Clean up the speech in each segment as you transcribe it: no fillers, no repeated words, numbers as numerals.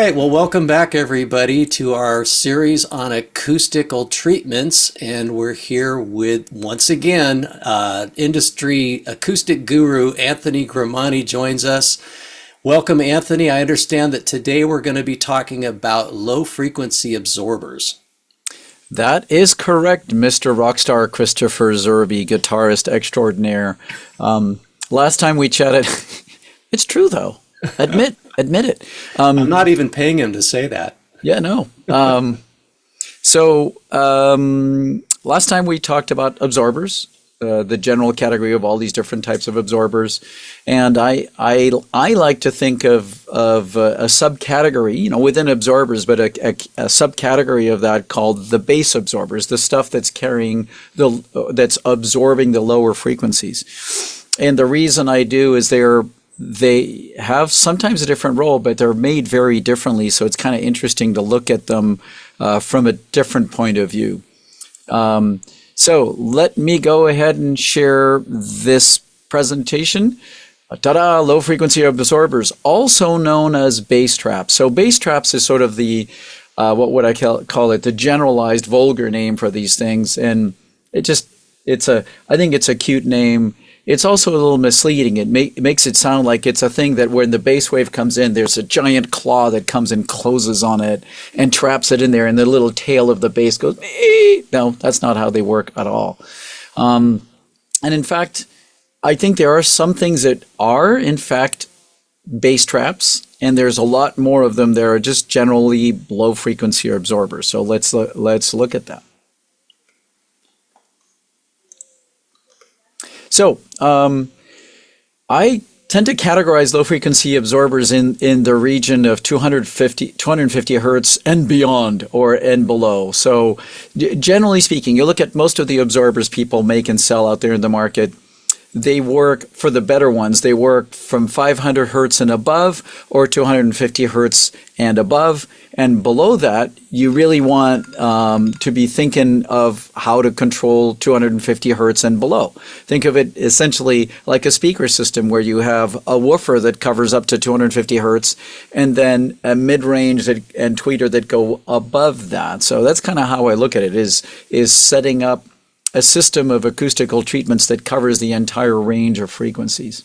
right, well, welcome back, everybody, to our series on acoustical treatments. And we're here with, once again, industry acoustic guru Anthony Grimani joins us. Welcome, Anthony. I understand that today we're going to be talking about low-frequency absorbers. That is correct, Mr. Rockstar Christopher Zerbe, guitarist extraordinaire. Last time we chatted, it's true though. Admit it. I'm not even paying him to say that. Yeah, no. Last time we talked about absorbers, the general category of all these different types of absorbers, and I like to think of a subcategory, within absorbers, but a subcategory of that called the base absorbers, the stuff that's that's absorbing the lower frequencies. And the reason I do is they have sometimes a different role, but they're made very differently. So it's kind of interesting to look at them from a different point of view. So let me go ahead and share this presentation. Ta-da! Low frequency absorbers, also known as bass traps. So bass traps is sort of the, what would I call it, the generalized vulgar name for these things. And I think it's a cute name. It's also a little misleading. It makes it sound like it's a thing that when the bass wave comes in, there's a giant claw that comes and closes on it and traps it in there, and the little tail of the bass goes, ee! No, that's not how they work at all. And in fact, I think there are some things that are, in fact, bass traps, and there's a lot more of them that are just generally low-frequency absorbers. So let's look at that. So I tend to categorize low-frequency absorbers in the region of 250 hertz and beyond, and below. So generally speaking, you look at most of the absorbers people make and sell out there in the market, they work, for the better ones, they work from 500 hertz and above, or 250 hertz and above. And below that, you really want to be thinking of how to control 250 hertz and below. Think of it essentially like a speaker system where you have a woofer that covers up to 250 hertz and then a mid-range and tweeter that go above that. So that's kind of how I look at it, is setting up a system of acoustical treatments that covers the entire range of frequencies.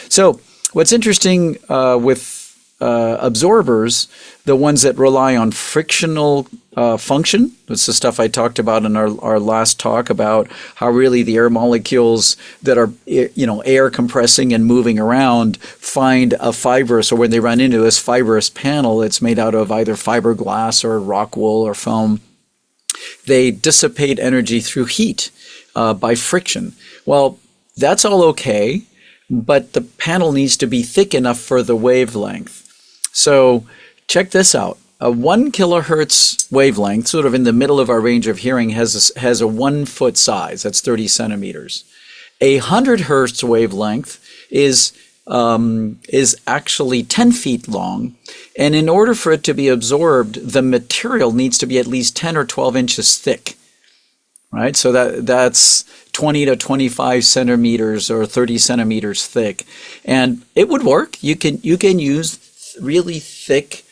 So what's interesting with absorbers, the ones that rely on frictional function, that's the stuff I talked about in our last talk about how really the air molecules that are air compressing and moving around find a fibrous, or when they run into this fibrous panel, it's made out of either fiberglass or rock wool or foam. They dissipate energy through heat by friction. Well, that's all okay, but the panel needs to be thick enough for the wavelength. So check this out. A 1 kilohertz wavelength, sort of in the middle of our range of hearing, has a 1 foot size. That's 30 centimeters. A 100 hertz wavelength is actually 10 feet long, and in order for it to be absorbed, the material needs to be at least 10 or 12 inches thick, right? So that's 20 to 25 centimeters or 30 centimeters thick, and it would work. You can use really thick,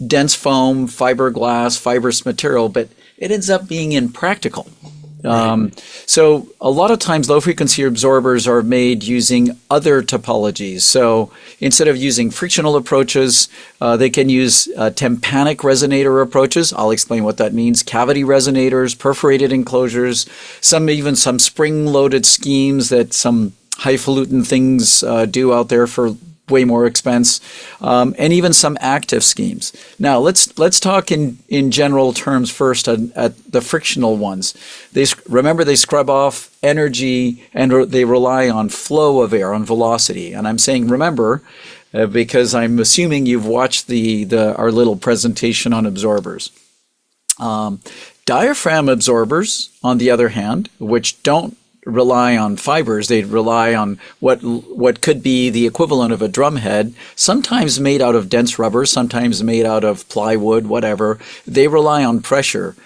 dense foam, fiberglass, fibrous material, but it ends up being impractical. So a lot of times low-frequency absorbers are made using other topologies. So instead of using frictional approaches, they can use tympanic resonator approaches. I'll explain what that means. Cavity resonators, perforated enclosures, even some spring-loaded schemes that some highfalutin things do out there for way more expense, and even some active schemes. Now let's talk in general terms first at the frictional ones. Remember, they scrub off energy and they rely on flow of air, on velocity. And I'm saying remember because I'm assuming you've watched our little presentation on absorbers. Diaphragm absorbers, on the other hand, which don't rely on fibers, they rely on what could be the equivalent of a drum head, sometimes made out of dense rubber, sometimes made out of plywood, whatever. They rely on pressure.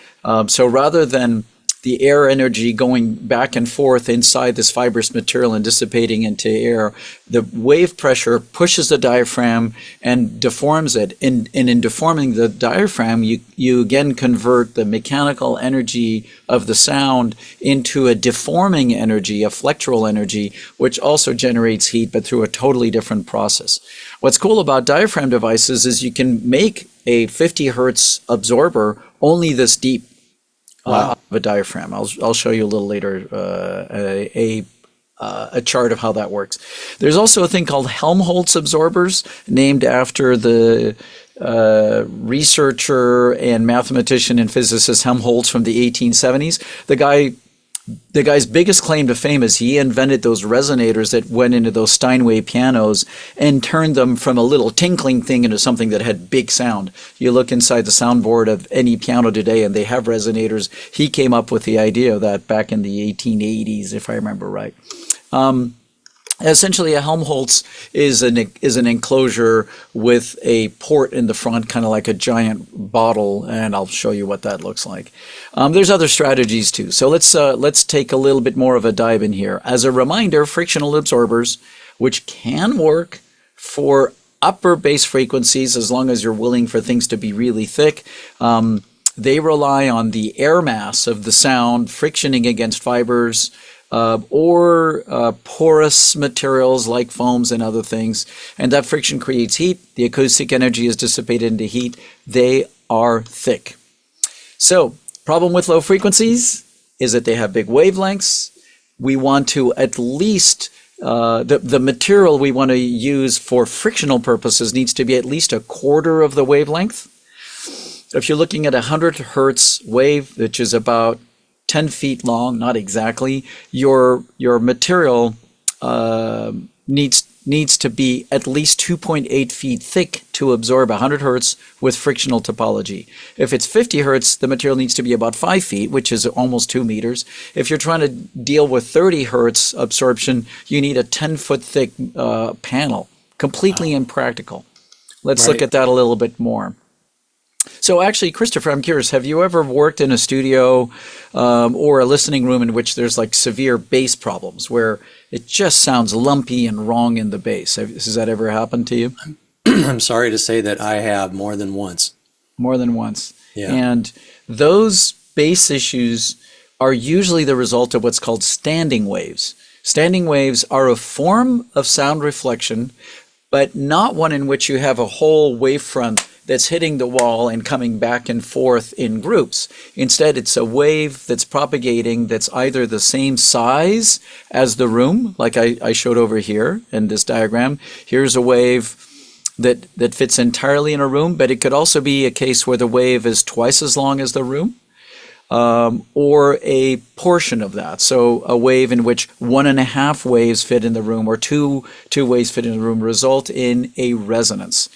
So rather than the air energy going back and forth inside this fibrous material and dissipating into air, the wave pressure pushes the diaphragm and deforms it. And in deforming the diaphragm, you again convert the mechanical energy of the sound into a deforming energy, a flexural energy, which also generates heat, but through a totally different process. What's cool about diaphragm devices is you can make a 50 hertz absorber only this deep. Wow. Of a diaphragm. I'll show you a little later a chart of how that works. There's also a thing called Helmholtz absorbers, named after the researcher and mathematician and physicist Helmholtz from the 1870s. The guy's biggest claim to fame is he invented those resonators that went into those Steinway pianos and turned them from a little tinkling thing into something that had big sound. You look inside the soundboard of any piano today and they have resonators. He came up with the idea of that back in the 1880s, if I remember right. Essentially, a Helmholtz is an enclosure with a port in the front, kind of like a giant bottle, and I'll show you what that looks like. There's other strategies too. So let's take a little bit more of a dive in here. As a reminder, frictional absorbers, which can work for upper bass frequencies as long as you're willing for things to be really thick. They rely on the air mass of the sound frictioning against fibers, or porous materials like foams and other things. And that friction creates heat. The acoustic energy is dissipated into heat. They are thick. So, problem with low frequencies is that they have big wavelengths. We want to at least, the material we want to use for frictional purposes needs to be at least a quarter of the wavelength. If you're looking at a 100 hertz wave, which is about 10 feet long, not exactly, your material needs to be at least 2.8 feet thick to absorb 100 hertz with frictional topology. If it's 50 hertz, the material needs to be about 5 feet, which is almost 2 meters. If you're trying to deal with 30 hertz absorption, you need a 10-foot thick panel. Completely impractical. Let's look at that a little bit more. So actually, Christopher, I'm curious, have you ever worked in a studio or a listening room in which there's like severe bass problems where it just sounds lumpy and wrong in the bass? Has that ever happened to you? I'm sorry to say that I have more than once. More than once. Yeah. And those bass issues are usually the result of what's called standing waves. Standing waves are a form of sound reflection, but not one in which you have a whole wavefront that's hitting the wall and coming back and forth in groups. Instead, it's a wave that's propagating that's either the same size as the room, like I showed over here in this diagram. Here's a wave that fits entirely in a room, but it could also be a case where the wave is twice as long as the room, or a portion of that. So a wave in which 1.5 waves fit in the room or two waves fit in the room result in a resonance.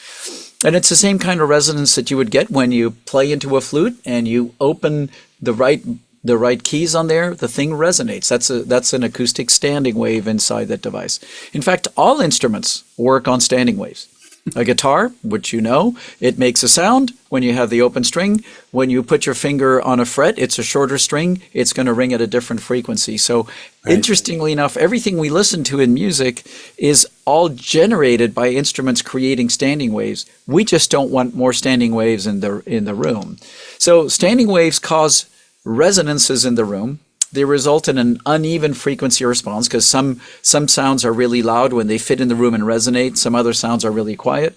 And it's the same kind of resonance that you would get when you play into a flute and you open the right keys on there, the thing resonates. That's an acoustic standing wave inside that device. In fact, all instruments work on standing waves. A guitar, which you know, it makes a sound when you have the open string. When you put your finger on a fret, it's a shorter string. It's going to ring at a different frequency. So interestingly enough, everything we listen to in music is all generated by instruments creating standing waves. We just don't want more standing waves in the room. So standing waves cause resonances in the room. They result in an uneven frequency response because some sounds are really loud when they fit in the room and resonate. Some other sounds are really quiet.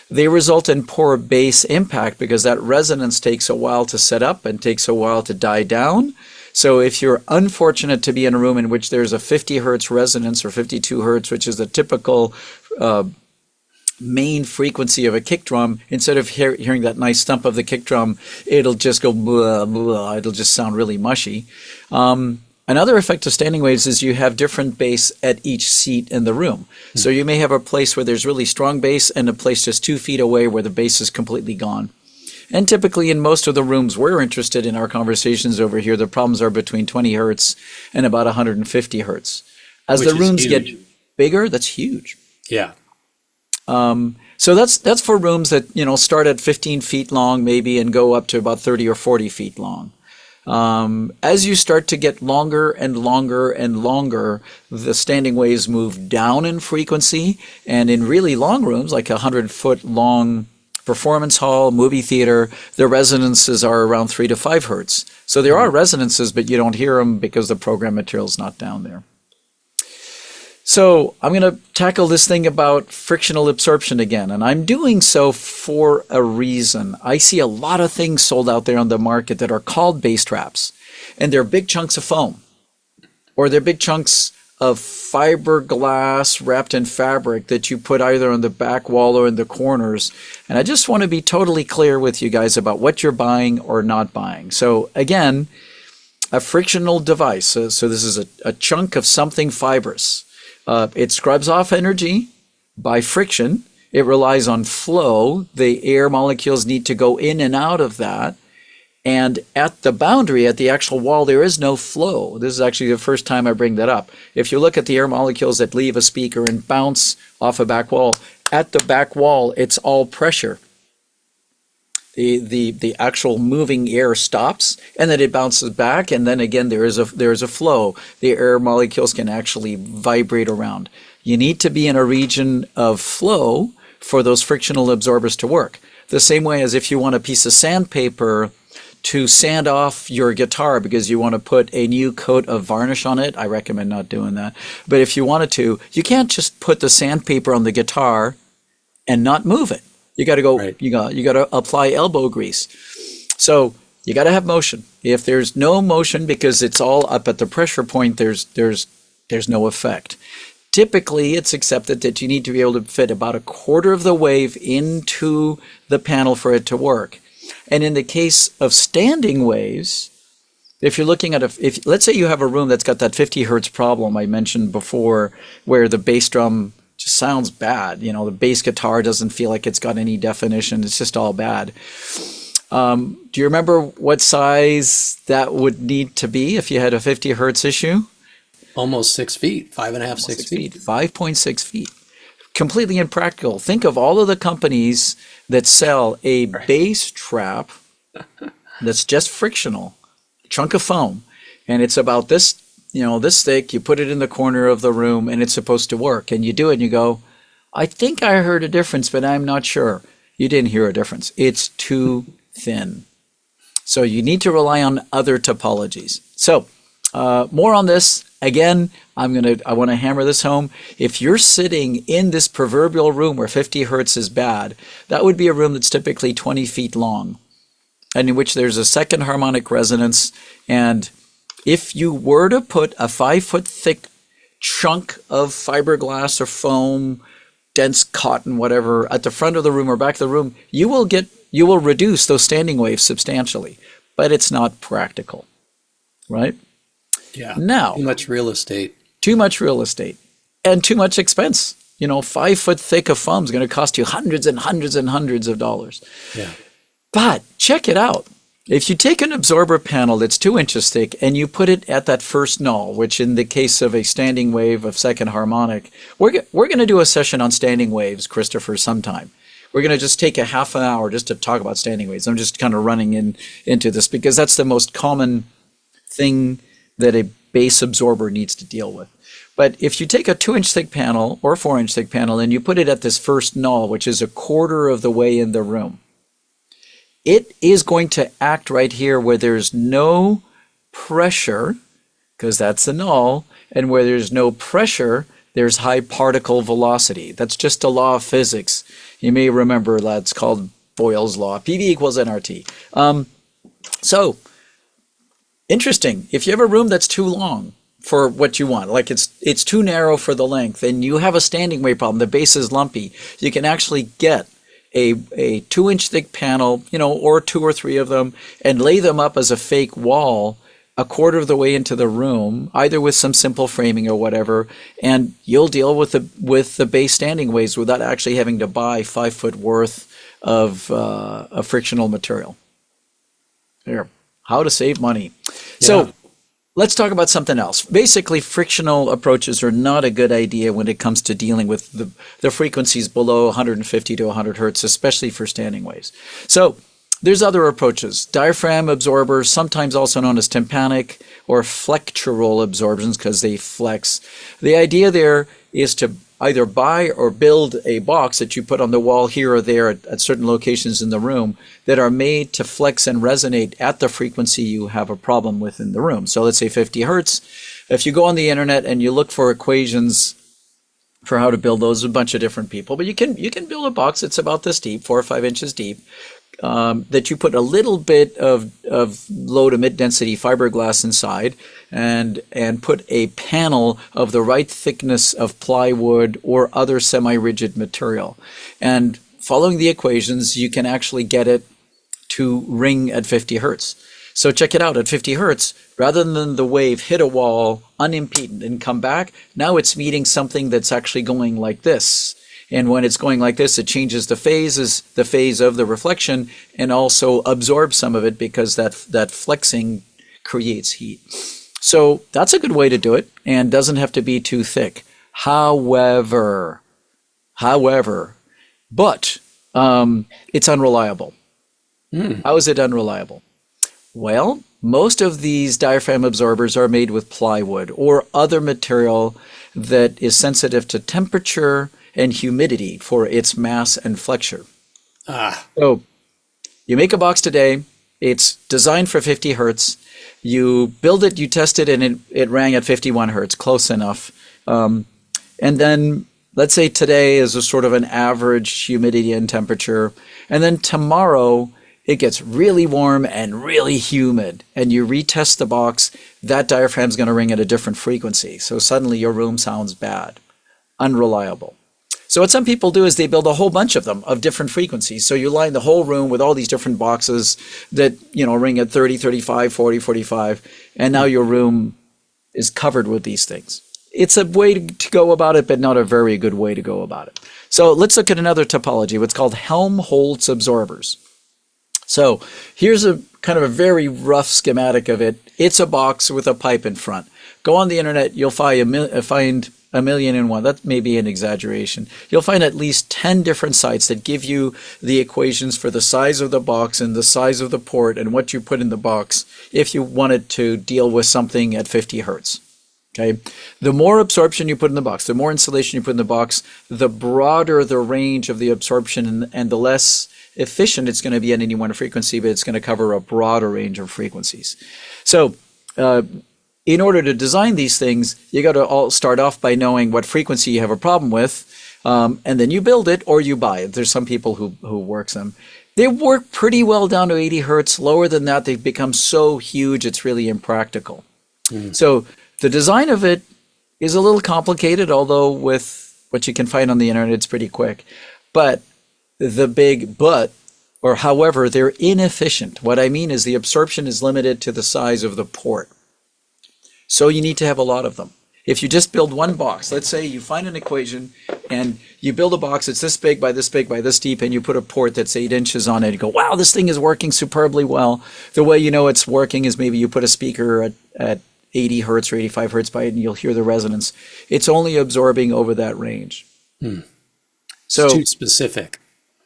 They result in poor bass impact because that resonance takes a while to set up and takes a while to die down. So if you're unfortunate to be in a room in which there's a 50 hertz resonance or 52 hertz, which is the typical main frequency of a kick drum, instead of hearing that nice thump of the kick drum, it'll just go blah, blah, it'll just sound really mushy. Another effect of standing waves is you have different bass at each seat in the room. So you may have a place where there's really strong bass and a place just 2 feet away where the bass is completely gone. And typically in most of the rooms we're interested in our conversations over here, the problems are between 20 hertz and about 150 hertz. As the rooms get bigger, that's huge. Yeah. So that's for rooms that, start at 15 feet long maybe and go up to about 30 or 40 feet long. As you start to get longer and longer and longer, the standing waves move down in frequency. And in really long rooms, like a 100-foot long performance hall, movie theater, the resonances are around 3 to 5 hertz. So there are resonances, but you don't hear them because the program material is not down there. So I'm going to tackle this thing about frictional absorption again, and I'm doing so for a reason. I see a lot of things sold out there on the market that are called bass traps, and they're big chunks of foam, or they're big chunks of fiberglass wrapped in fabric that you put either on the back wall or in the corners. And I just want to be totally clear with you guys about what you're buying or not buying. So again, a frictional device, so this is a chunk of something fibrous. It scrubs off energy by friction. It relies on flow. The air molecules need to go in and out of that. And at the boundary, at the actual wall, there is no flow. This is actually the first time I bring that up. If you look at the air molecules that leave a speaker and bounce off a back wall, at the back wall, it's all pressure. The actual moving air stops, and then it bounces back, and then again there is a flow. The air molecules can actually vibrate around. You need to be in a region of flow for those frictional absorbers to work. The same way as if you want a piece of sandpaper to sand off your guitar because you want to put a new coat of varnish on it. I recommend not doing that. But if you wanted to, you can't just put the sandpaper on the guitar and not move it. You got to go. Right. You got to apply elbow grease. So you got to have motion. If there's no motion because it's all up at the pressure point, there's no effect. Typically, it's accepted that you need to be able to fit about a quarter of the wave into the panel for it to work. And in the case of standing waves, if you're looking at let's say you have a room that's got that 50 hertz problem I mentioned before, where the bass drum just sounds bad. You know, the bass guitar doesn't feel like it's got any definition. It's just all bad. Do you remember what size that would need to be if you had a 50 hertz issue? Almost 6 feet, 5.5, 6 feet. 5.6 feet. Completely impractical. Think of all of the companies that sell a bass trap that's just frictional, chunk of foam, and it's about this, this thick. You put it in the corner of the room, and it's supposed to work. And you do it, and you go, I think I heard a difference, but I'm not sure. You didn't hear a difference. It's too thin. So you need to rely on other topologies. So more on this. Again, I want to hammer this home. If you're sitting in this proverbial room where 50 hertz is bad, that would be a room that's typically 20 feet long, and in which there's a second harmonic resonance. And if you were to put a 5-foot thick chunk of fiberglass or foam, dense cotton, whatever, at the front of the room or back of the room, you will reduce those standing waves substantially, but it's not practical, right? Yeah. Now, too much real estate. Too much real estate and too much expense. 5 foot thick of foam is going to cost you hundreds and hundreds and hundreds of dollars. Yeah. But check it out. If you take an absorber panel that's 2 inches thick and you put it at that first null, which in the case of a standing wave of second harmonic, we're going to do a session on standing waves, Christopher, sometime. We're going to just take a half an hour just to talk about standing waves. I'm just kind of running into this because that's the most common thing that a bass absorber needs to deal with. But if you take a 2-inch thick panel or a 4-inch thick panel and you put it at this first null, which is a quarter of the way in the room, it is going to act right here where there's no pressure, because that's the null, and where there's no pressure, there's high particle velocity. That's just a law of physics. You may remember that's called Boyle's law, PV equals nRT. So, interesting. If you have a room that's too long for what you want, like it's too narrow for the length, and you have a standing wave problem, the bass is lumpy, you can actually get a 2-inch thick panel, or 2 or 3 of them, and lay them up as a fake wall a quarter of the way into the room, either with some simple framing or whatever, and you'll deal with the bass standing waves without actually having to buy 5 foot worth of frictional material. There. How to save money. Yeah. So let's talk about something else. Basically, frictional approaches are not a good idea when it comes to dealing with the frequencies below 150 to 100 hertz, especially for standing waves. So There's other approaches. Diaphragm absorbers, sometimes also known as tympanic or flexural absorptions because they flex. The idea there is to either buy or build a box that you put on the wall here or there at certain locations in the room that are made to flex and resonate at the frequency you have a problem with in the room. So let's say 50 hertz. If you go on the internet and you look for equations for how to build those, a bunch of different people, but you can build a box that's about this deep, 4 or 5 inches deep, that you put a little bit of low to mid density fiberglass inside and put a panel of the right thickness of plywood or other semi-rigid material. And following the equations, you can actually get it to ring at 50 hertz. So check it out, at 50 hertz, rather than the wave hit a wall unimpeded and come back, now it's meeting something that's actually going like this. And when it's going like this, it changes the phase of the reflection and also absorbs some of it because that flexing creates heat. So that's a good way to do it and doesn't have to be too thick. However, it's unreliable. How is it unreliable? Well, most of these diaphragm absorbers are made with plywood or other material that is sensitive to temperature and humidity for its mass and flexure. So you make a box today, it's designed for 50 hertz, you build it, you test it, and it rang at 51 hertz, close enough. And then let's say today is a sort of an average humidity and temperature, and then tomorrow it gets really warm and really humid, and you retest the box, that diaphragm's going to ring at a different frequency. So suddenly your room sounds bad, unreliable. So what some people do is they build a whole bunch of them of different frequencies. So you line the whole room with all these different boxes that, ring at 30, 35, 40, 45, and now your room is covered with these things. It's a way to go about it, but not a very good way to go about it. So let's look at another topology, what's called Helmholtz absorbers. So here's a kind of a very rough schematic of it. It's a box with a pipe in front. Go on the internet, you'll find a million and one. That may be an exaggeration. You'll find at least 10 different sites that give you the equations for the size of the box and the size of the port and what you put in the box if you wanted to deal with something at 50 hertz. Okay. The more absorption you put in the box, the more insulation you put in the box, the broader the range of the absorption and the less efficient it's going to be at any one frequency, but it's going to cover a broader range of frequencies. So in order to design these things, you got to all start off by knowing what frequency you have a problem with, and then you build it or you buy it. There's some people who works them. They work pretty well down to 80 hertz. Lower than that, they've become so huge it's really impractical. So the design of it is a little complicated, although with what you can find on the internet, it's pretty quick. But the big but, or however, they're inefficient. What I mean is the absorption is limited to the size of the port. So you need to have a lot of them. If you just build one box, let's say you find an equation and you build a box that's this big by this big by this deep, and you put a port that's 8 inches on it, you go, wow, this thing is working superbly well. The way you know it's working is maybe you put a speaker at 80 hertz or 85 hertz by it and you'll hear the resonance. It's only absorbing over that range. So it's too specific.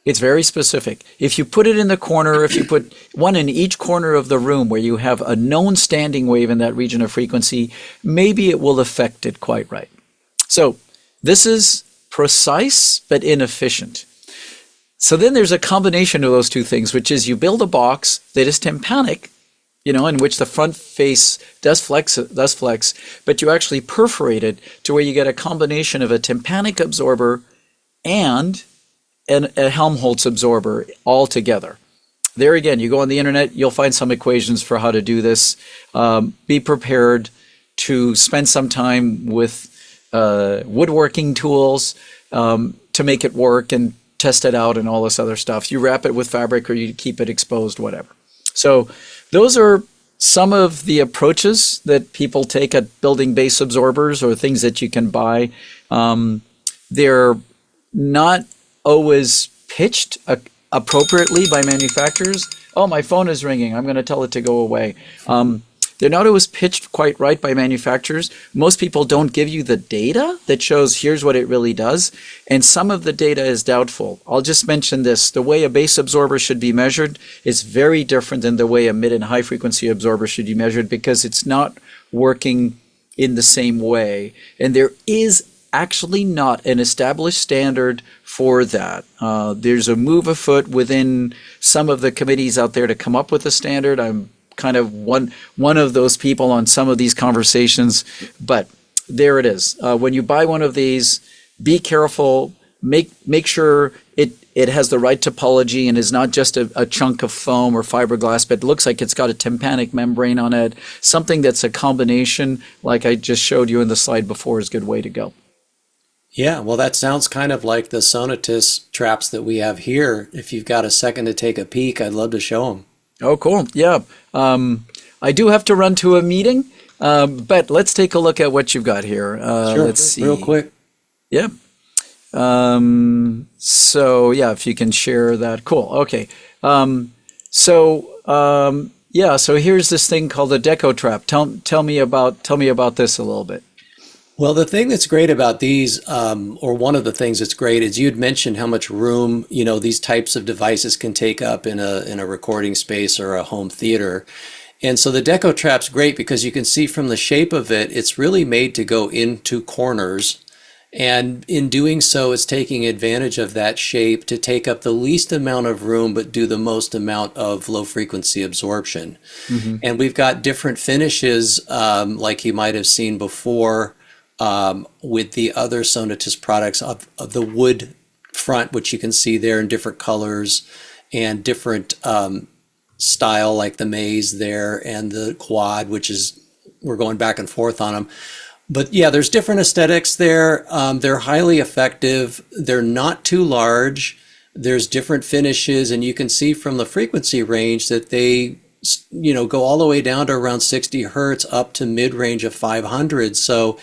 It's very specific. If you put it in the corner, if you put one in each corner of the room where you have a known standing wave in that region of frequency, maybe it will affect it quite right. So this is precise but inefficient. So then there's a combination of those two things, which is you build a box that is tympanic, in which the front face does flex, but you actually perforate it to where you get a combination of a tympanic absorber and a Helmholtz absorber all together. There again, you go on the internet, you'll find some equations for how to do this. Be prepared to spend some time with woodworking tools to make it work and test it out and all this other stuff. You wrap it with fabric or you keep it exposed, whatever. So those are some of the approaches that people take at building base absorbers or things that you can buy. They're not always pitched appropriately by manufacturers. Oh, my phone is ringing. I'm going to tell it to go away. They're they're not always pitched quite right by manufacturers. Most people don't give you the data that shows here's what it really does. And some of the data is doubtful. I'll just mention this. The way a bass absorber should be measured is very different than the way a mid and high frequency absorber should be measured, because it's not working in the same way. And there is actually not an established standard for that. There's a move afoot within some of the committees out there to come up with a standard. I'm kind of one of those people on some of these conversations, but there it is. When you buy one of these, be careful. Make sure it has the right topology and is not just a chunk of foam or fiberglass, but it looks like it's got a tympanic membrane on it. Something that's a combination, like I just showed you in the slide before, is a good way to go. Yeah, well, that sounds kind of like the Sonatus traps that we have here. If you've got a second to take a peek, I'd love to show them. Oh, cool. Yeah. I do have to run to a meeting, but let's take a look at what you've got here. Sure, let's see. real quick. Yeah. So, yeah, if you can share that. Cool. Okay. Yeah, so here's this thing called the deco trap. Tell me about this a little bit. Well, the thing that's great about these, or one of the things that's great, is you'd mentioned how much room, these types of devices can take up in a recording space or a home theater. And so the deco trap's great because you can see from the shape of it, it's really made to go into corners. And in doing so, it's taking advantage of that shape to take up the least amount of room, but do the most amount of low frequency absorption. Mm-hmm. And we've got different finishes, like you might have seen before, with the other Sonatus products of the wood front, which you can see there in different colors and different style, like the maze there and the quad, which is, we're going back and forth on them. But yeah, there's different aesthetics there. They're highly effective. They're not too large. There's different finishes, and you can see from the frequency range that they go all the way down to around 60 hertz up to mid-range of 500. So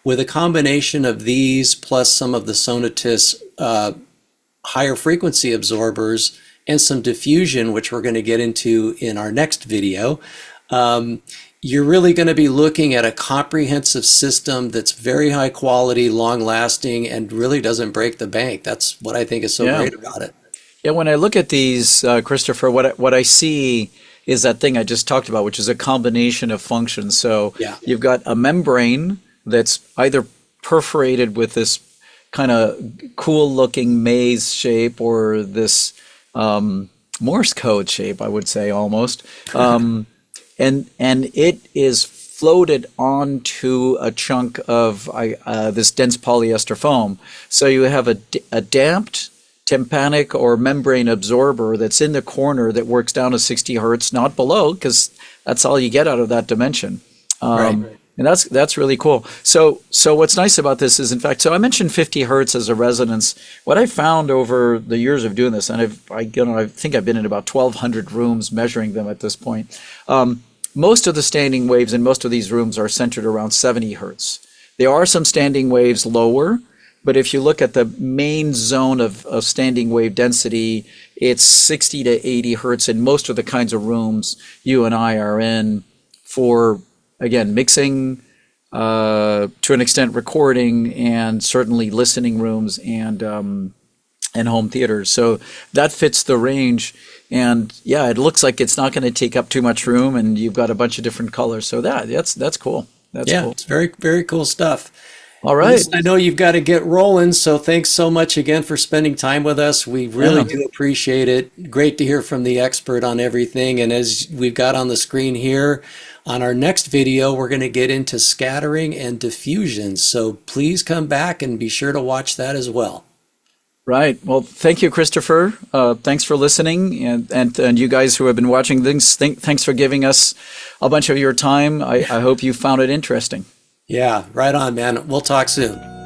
with a combination of these plus some of the Sonatus higher frequency absorbers and some diffusion, which we're going to get into in our next video, you're really going to be looking at a comprehensive system that's very high quality, long lasting, and really doesn't break the bank. That's what I think is so great about it. Yeah, when I look at these, Christopher, what I see is that thing I just talked about, which is a combination of functions. So you've got a membrane that's either perforated with this kind of cool looking maze shape or this Morse code shape, I would say almost. And it is floated onto a chunk of this dense polyester foam. So you have a damped tympanic or membrane absorber that's in the corner that works down to 60 hertz, not below, because that's all you get out of that dimension. Right. And that's really cool. So what's nice about this is, in fact, so I mentioned 50 hertz as a resonance. What I found over the years of doing this, and I think I've been in about 1,200 rooms measuring them at this point. Most of the standing waves in most of these rooms are centered around 70 hertz. There are some standing waves lower, but if you look at the main zone of standing wave density, it's 60 to 80 hertz in most of the kinds of rooms you and I are in for, again, mixing, to an extent recording, and certainly listening rooms and home theaters. So that fits the range. And yeah, it looks like it's not going to take up too much room, and you've got a bunch of different colors. So that's cool. That's cool. It's very, very cool stuff. All right. Listen, I know you've got to get rolling, so thanks so much again for spending time with us. We really do appreciate it. Great to hear from the expert on everything. And as we've got on the screen here, on our next video, we're going to get into scattering and diffusion. So please come back and be sure to watch that as well. Right. Well, thank you, Christopher. Thanks for listening, and you guys who have been watching things, thanks for giving us a bunch of your time. I hope you found it interesting. Yeah, right on, man. We'll talk soon.